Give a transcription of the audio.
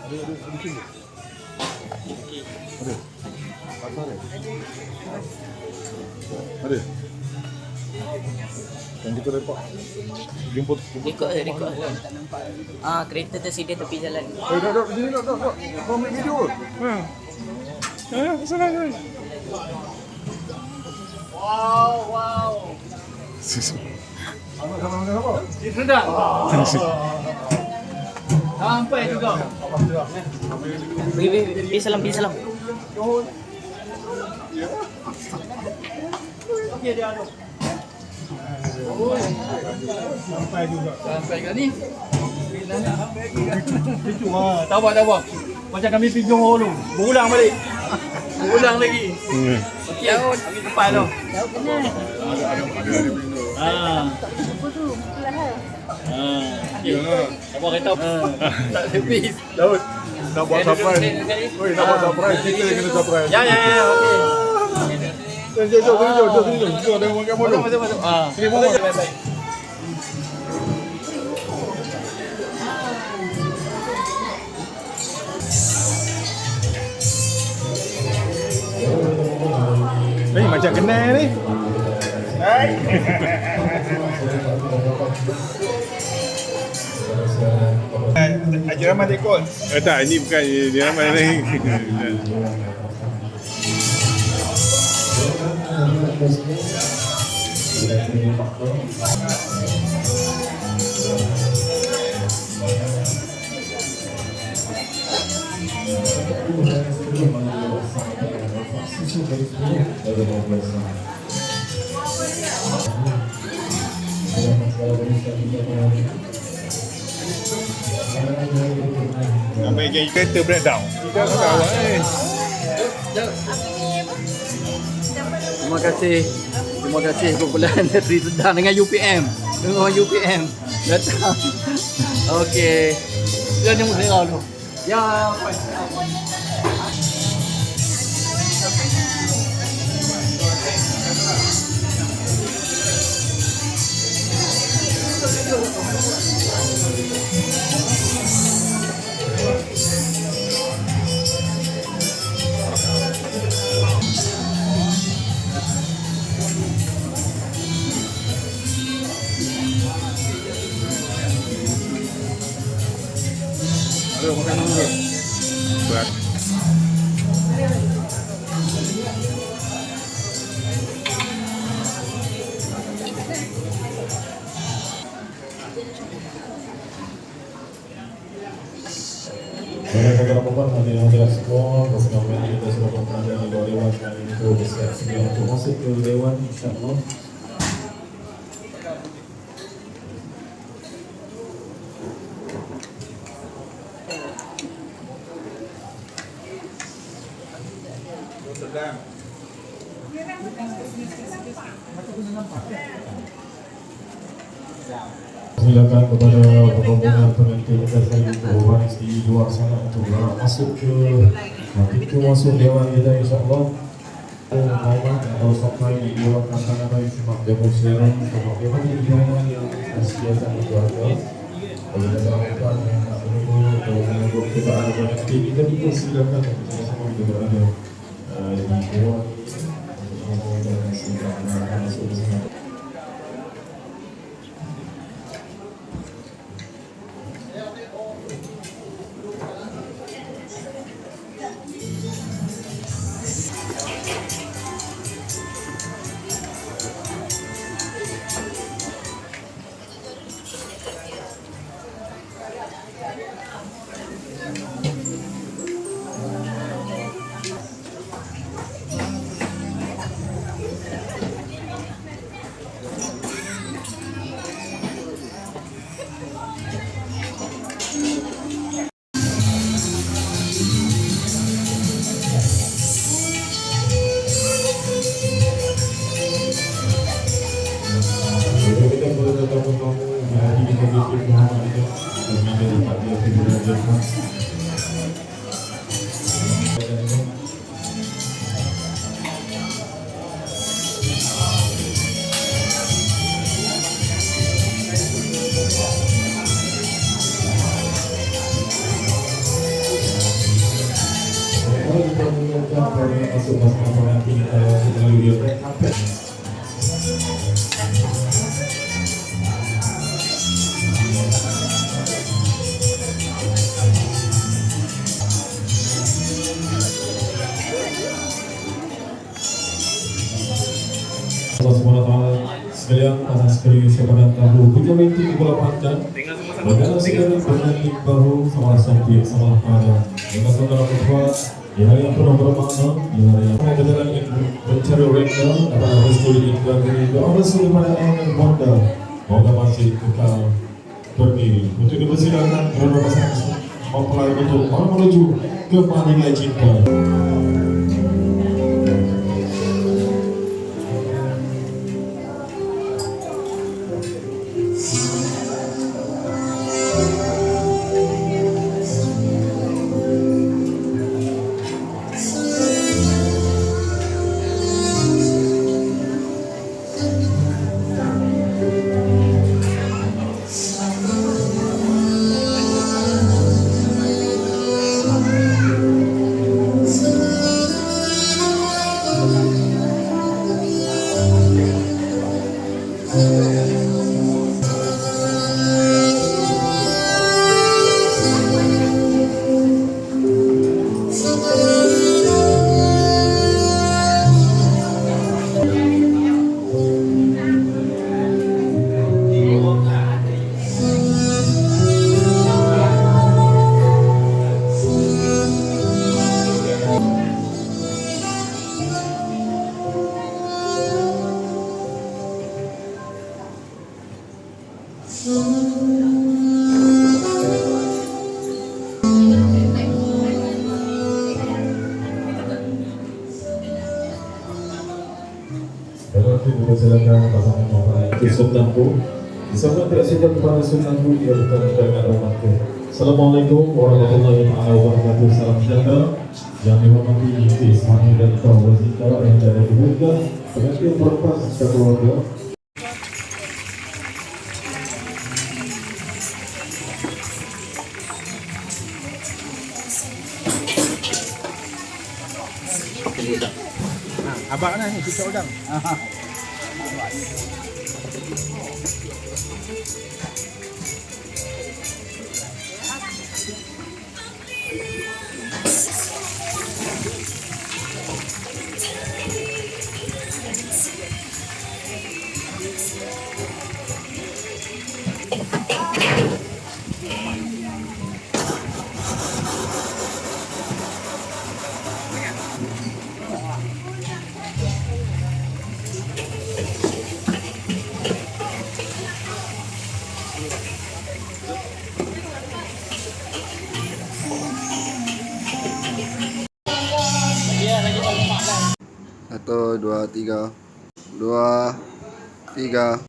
Ada sini. Ada. Pasal ada. Ada. Yang kita lepak. Jemput. Rekod. Kereta tersedia tepi jalan. Dok, sini dok. Kau ambil video. Sana. Wow. Apa? Sedap. Sampai juga. Pergi salam. Okey dia ada. Sampai ke ni. Bila nak sampai lagi kan. Picu tabak. Macam kami pinjam dulu. Berulang balik. Berulang lagi. Okey, ambil depan tu. Jauh kena. Abang kata tak habis. Daud. Nak buat surprise. Oi, nak buat surprise. Kita kena surprise. Ya, okey. Jom. Kita ada makan bodoh. Masuk. Sini mau. Baik. Ni macam kenal ni. Hai. Haji Rahman ikut. Tak, ini bukan Haji Rahman ni. Sampai kereta breakdown. Kita tak tahu Terima kasih kumpulan Negeri Sedang dengan UPM. Dengan UPM datang. Okey. Dia ni mesti lalu. Ya, Ada makan dulu. Berat. Saya akan lakukan hadirin hadirat semua bersama kita sudah berada di bawah dewan kami itu bersiap sedia untuk masuk ke dewan insyaAllah. Silakan kepada rombongan pengantin kita sekali berbaris di luar sana untuk masuk ke pintu masuk dewan kita insyaAllah. Mohon atau sampai di luar tantangan dari semak demonstran untuk dewan yang disediakan untuk anda. Kalau ada apa yang nak menunggu atau menunggu kita ada banyak kita silakan kita semua juga ada di dewan dan silakan masuk ke sana. masuk masa nanti melalui dia red carpet. Allah SWT sekalian atas serius kepada tahu punya minti kepulauan bagaimana segala bernyanyi baru sama sampai sama pada dengan saudara berdua di hari yang penuh bermakna di hari yang berjalan mencari reka akan restu di negeri doa restu pada orang yang bonda moga masih kekal berdiri untuk dipersilakan kerana pasangan mempelai untuk menuju ke nilai cinta. Dipersilakan pasangan mempelai itu Sultanku disambut presiden kepada Sultanku ia bukan dengan rahmatku. Assalamualaikum warahmatullahi wabarakatuh. Salam sejahtera yang dihormati Istri Ismani dan kaum wanita yang ada di Burga pengantin berlepas serta keluarga. Abang ni kita udang. Satu, dua, tiga.